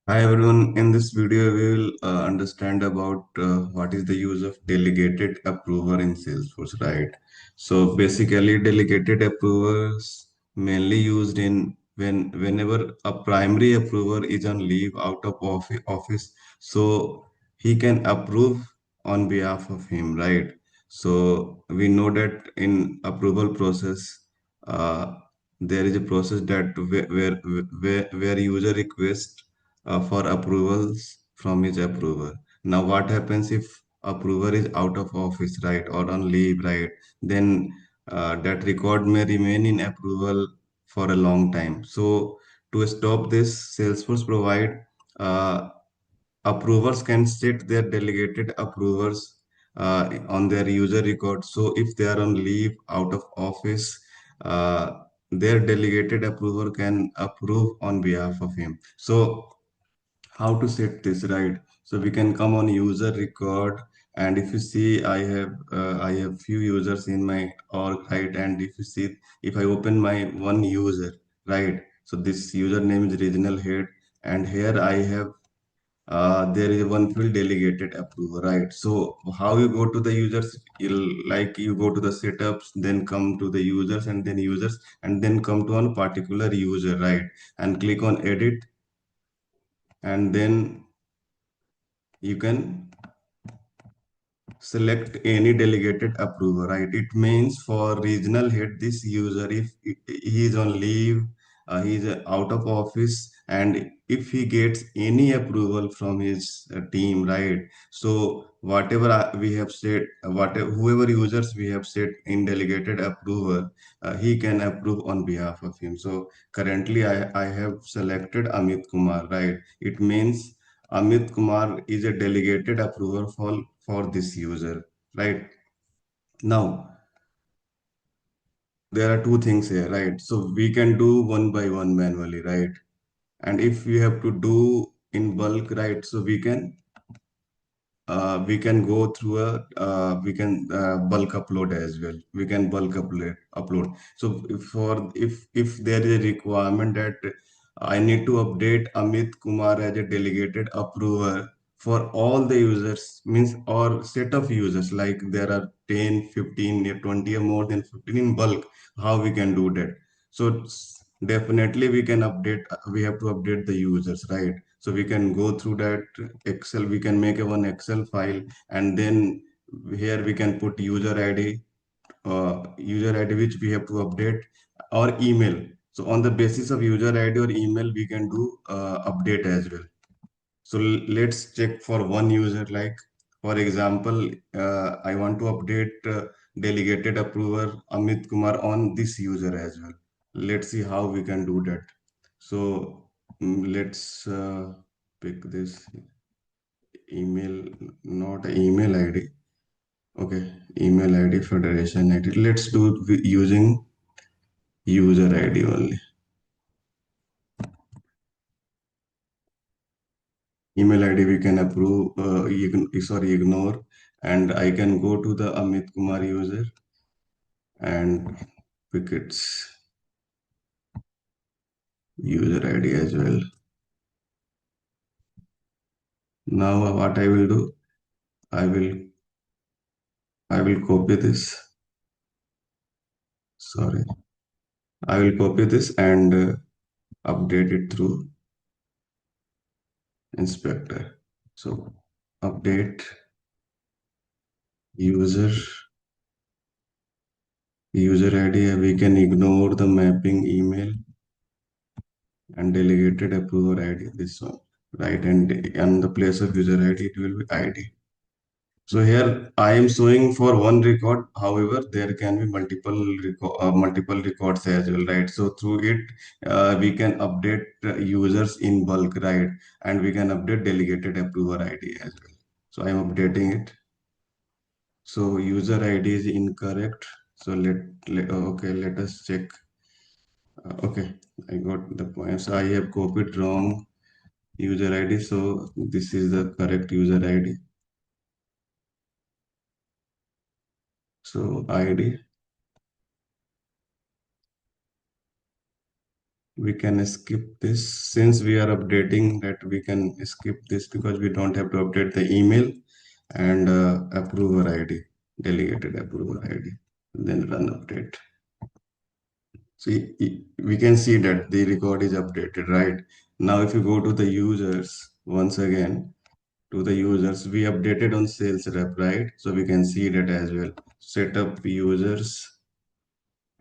Hi everyone, in this video we will understand about what is the use of delegated approver in Salesforce, right? So basically delegated approvers mainly used in whenever a primary approver is on leave out of office, so he can approve on behalf of him, right? So we know that in approval process, uh, there is a process that where user requests for approvals from his approver. Now, what happens if approver is out of office, right, or on leave, right? Then that record may remain in approval for a long time. So, to stop this, Salesforce provide uh, approvers can set their delegated approvers on their user record. So, if they are on leave, out of office, their delegated approver can approve on behalf of him. So how to set this, right? So we can come on user record, and if you see I have few users in my org, right? And if you see, if I open my one user, right, so this username is regional head, and here I have there is one field delegated approval, right? So how you go to the users, you go to the setups, then come to the users, and then users, and then come to one particular user, right, and click on edit, and then you can select any delegated approver, right? It means for regional head, this user, if he is on leave, he is out of office, and if he gets any approval from his team, right? So whatever we have said, whatever whoever users we have set in delegated approver, he can approve on behalf of him. So currently, I have selected Amit Kumar, right? It means Amit Kumar is a delegated approver for this user, right? Now, there are two things here, right? So we can do one by one manually, right? And if we have to do in bulk, right? So we can go through a we can bulk upload as well. We can bulk upload. So if there is a requirement that I need to update Amit Kumar as a delegated approver for all the users, means or set of users, like there are 10, 15, or 20, or more than 15 in bulk, how we can do that? So definitely we can update, we have to update the users, right? So we can go through that Excel, we can make a one Excel file, and then here we can put user ID which we have to update, or email. So on the basis of user ID or email, we can do update as well. So let's check for one user, like for example, I want to update delegated approver Amit Kumar on this user as well. Let's see how we can do that. So let's pick this email, not a email ID. Okay, email ID, federation ID. Let's do it using user ID only. Email ID we can approve, ignore, and I can go to the Amit Kumar user and pick its user ID as well. Now what I will do, I will I will copy this. Sorry, I will copy this and update it through inspector. So update user ID. We can ignore the mapping email and delegated approver ID. This one, right? And in the place of user ID, it will be ID. So here I am showing for one record. However, there can be multiple records as well, right? So through it, we can update users in bulk, right? And we can update delegated approver ID as well. So I am updating it. So user ID is incorrect. So okay, let us check. Okay, I got the point. So I have copied wrong user ID. So this is the correct user ID. So ID. We can skip this since we are updating that. We can skip this because we don't have to update the email and approver id, delegated approver id, then run update. So we can see that the record is updated, right? Now if you go to the users once again, to the users, we updated on sales rep, right? So we can see that as well. Set up users,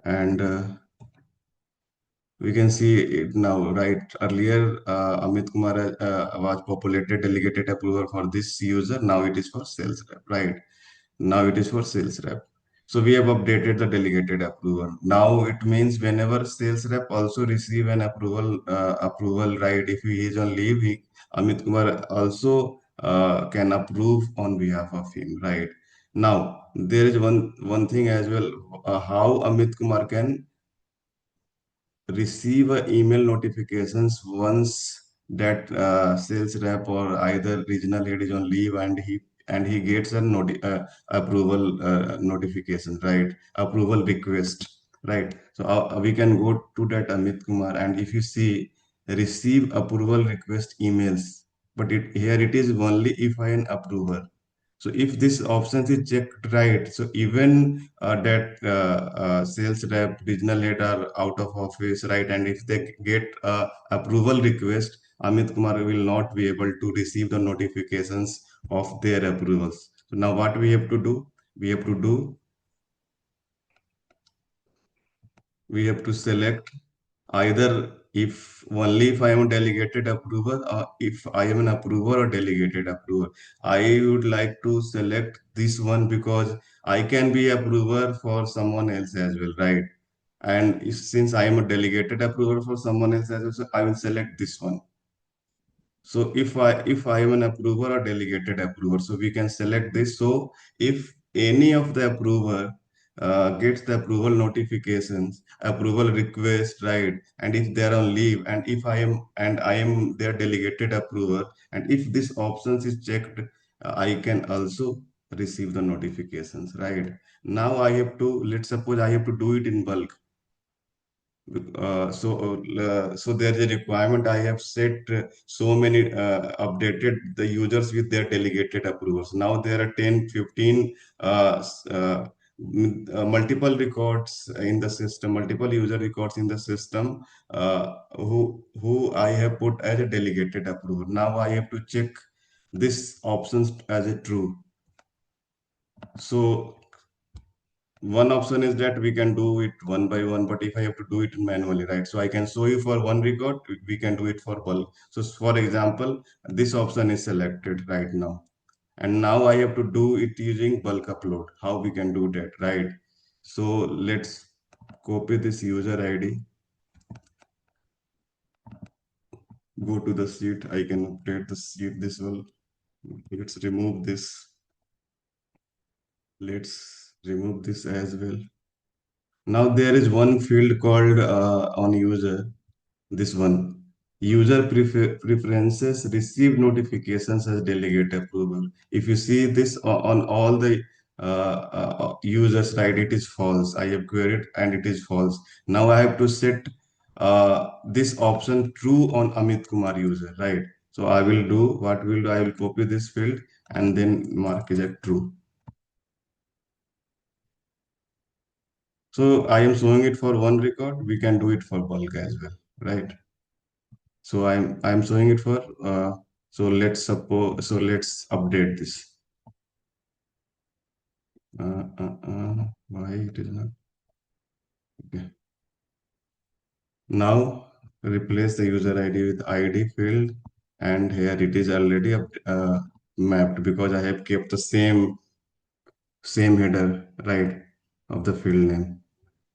and we can see it now, right? Earlier, Amit Kumar was populated delegated approval for this user. Now it is for sales rep, right? Now it is for sales rep. So we have updated the delegated approval. Now it means whenever sales rep also receive an approval, right? If he is on leave, Amit Kumar also can approve on behalf of him, right? Now there is one thing as well. How Amit Kumar can receive a email notifications once that sales rep or either regional head is on leave, and he gets a approval notification, right? Approval request, right? So we can go to that Amit Kumar, and if you see receive approval request emails, but here it is only if I am approver. So if this option is checked right, so even that sales rep, regional head are out of office, right? And if they get approval request, Amit Kumar will not be able to receive the notifications of their approvals. So now what we have to do? We have to do, we have to select either if only if I am a delegated approver or if I am an approver or delegated approver. I would like to select this one because I can be approver for someone else as well, right? And since I am a delegated approver for someone else as well, so I will select this one. So if I am an approver or delegated approver, so we can select this. So if any of the approver gets the approval notifications, approval request, right? And if they are on leave, and if I am their delegated approver, and if this options is checked, I can also receive the notifications, right? Now I have to, let's suppose I have to do it in bulk. So there's a requirement. I have set so many updated the users with their delegated approvals. Now there are 10, 15 multiple records in the system, multiple user records in the system who I have put as a delegated approval. Now I have to check this options as a true. So one option is that we can do it one by one, but if I have to do it manually, right? So I can show you for one record, we can do it for bulk. So for example, this option is selected right now. And now I have to do it using bulk upload. How we can do that, right? So let's copy this user ID, go to the sheet. I can update the sheet this one. Let's remove this. Let's remove this as well. Now there is one field called on user. This one, user preferences receive notifications as delegate approval. If you see this on all the users, right, it is false. I have queried and it is false. Now I have to set this option true on Amit Kumar user, right? So I will do what will do. I will copy this field and then mark it as true. So I am showing it for one record. We can do it for bulk as well, right? So I'm showing it for let's update this. Why it is not okay. Now replace the user ID with ID field, and here it is already mapped because I have kept the same header, right, of the field name.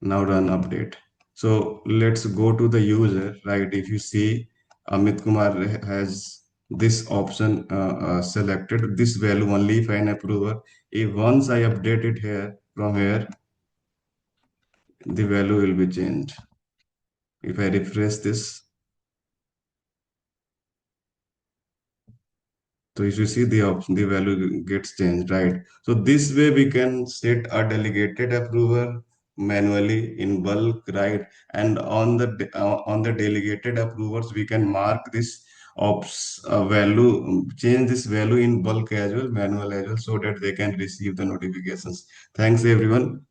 Now run update. So let's go to the user, right? If you see Amit Kumar has this option selected, this value only if I an approver. If once I update it here from here, the value will be changed. If I refresh this, so if you see the option, the value gets changed, right? So this way we can set a delegated approver manually in bulk, right? And on the delegated approvers, we can mark this ops value, change this value in bulk as well, manual as well, so that they can receive the notifications. Thanks everyone.